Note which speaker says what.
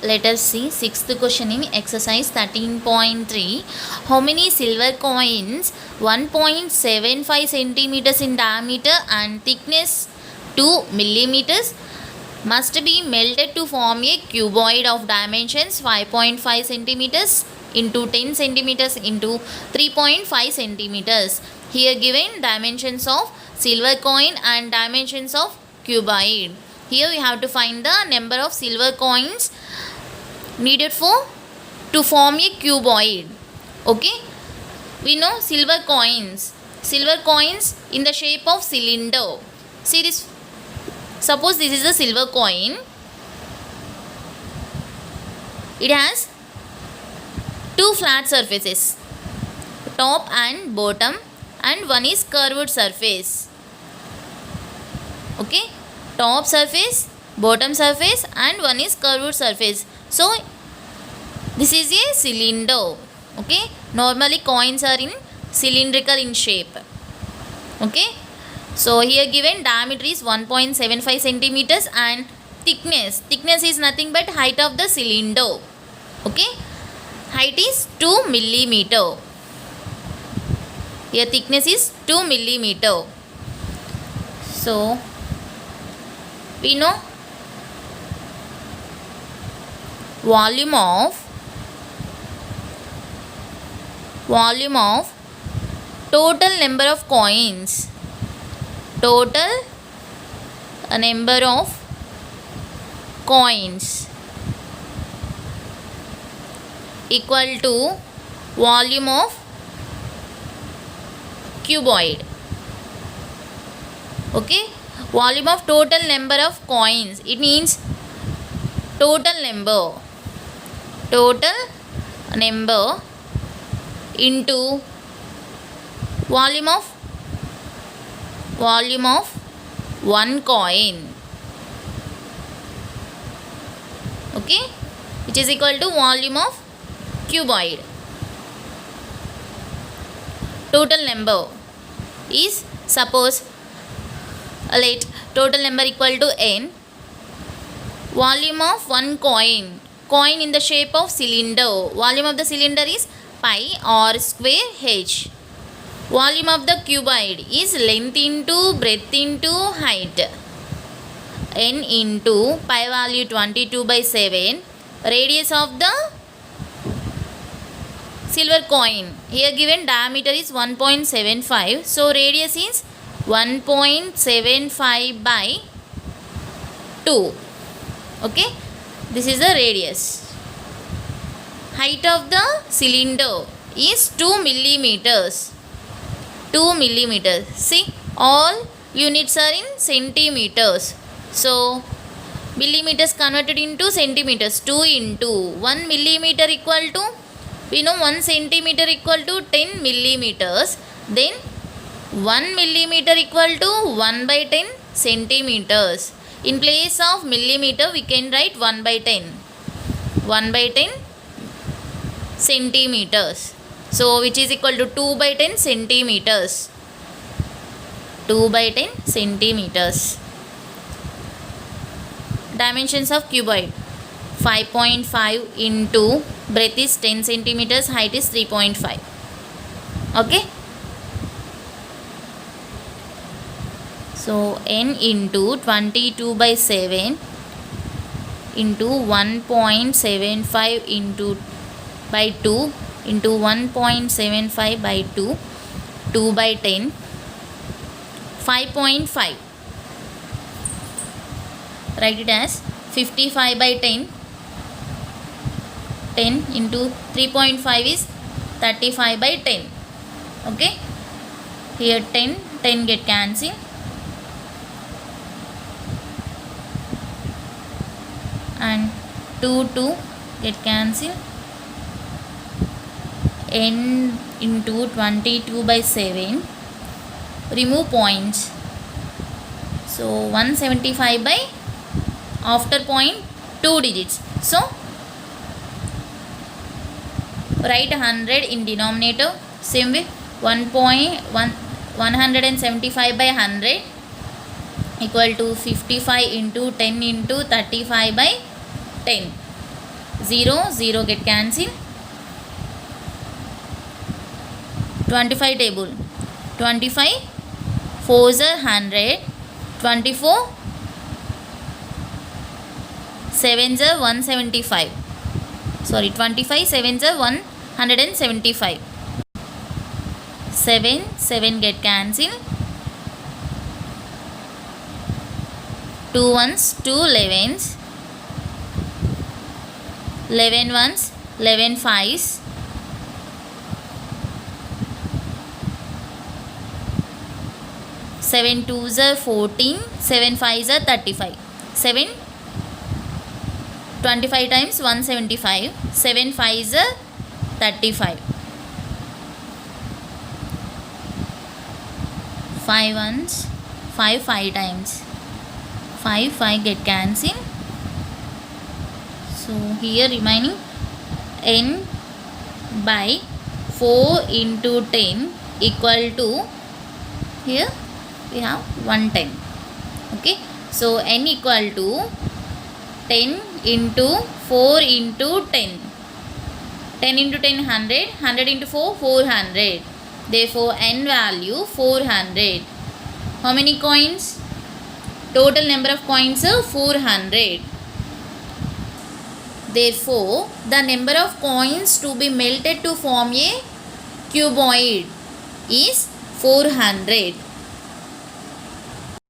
Speaker 1: Let us see sixth question in exercise 13.3. How many silver coins 1.75 centimeters in diameter and thickness 2 millimeters must be melted to form a cuboid of dimensions 5.5 centimeters into 10 centimeters into 3.5 centimeters. Here given dimensions of silver coin and dimensions of cuboid. Here we have to find the number of silver coins needed to form a cuboid. Okay, we know silver coins in the shape of cylinder. See this, suppose this is a silver coin. It has two flat surfaces, top and bottom, and one is curved surface. Okay, top surface, bottom surface, and one is curved surface. So this is a cylinder. Okay, normally coins are in cylindrical in shape. Okay, so here given diameter is 1.75 centimeters and thickness is nothing but height of the cylinder. Okay, height is 2 millimeter. Here thickness is 2 millimeter. So we know volume of total number of coins, equal to volume of cuboid. Okay, volume of total number of coins, it means total number into volume of one coin. Okay, which is equal to volume of cuboid. Total number is, suppose let total number equal to n. Volume of one coin in the shape of cylinder, volume of the cylinder is pi r square h. Volume of the cuboid is length into breadth into height. N into pi value 22/7. Radius of the silver coin. Here given diameter is 1.75. So radius is 1.75 by 2. Okay, this is the radius. Height of the cylinder is 2 millimeters. See, all units are in centimeters. So millimeters converted into centimeters. 2 into 1 millimeter equal to, we know 1 centimeter equal to 10 millimeters. Then 1 millimeter equal to 1/10 centimeters. In place of millimeter we can write 1/10 centimeters. So which is equal to 2/10 centimeters. 2/10 centimeters. Dimensions of cuboid: 5.5 into breadth is 10 centimeters, height is 3.5. Okay, so n into 22/7 into 1.75 into by 2 into 1.75 by 2, 2/10, 5.5. Write it as 55/10. 10 into 3.5 is 35/10. Okay, here 10 get cancelled. And 2 get cancelled. N into 22/7. Remove points. So 175 by after point 2 digits. So write 100 in denominator. Same way 175 by 100 equal to 55 into 10 into 35/10. 0, 0 get cancel. 25 table. 25 4s are 100. 24 7s are 175. Sorry, 25 7s are 175. 7 get cancel. 2 ones, 2 11s. 11 ones, 11 5s. 7 2s are 14. 7 5s are 35. 7 25 times 175. 7 5s are 35. 5 ones, 5 times. 5 get cancelled. So here remaining n by 4 into 10 equal to, here we have 110. Okay, so n equal to 10 into 4 into 10. 10 into 10 100. 100 into 4 400. Therefore n value 400. How many coins? Total number of coins are 400. Therefore the number of coins to be melted to form a cuboid is 400.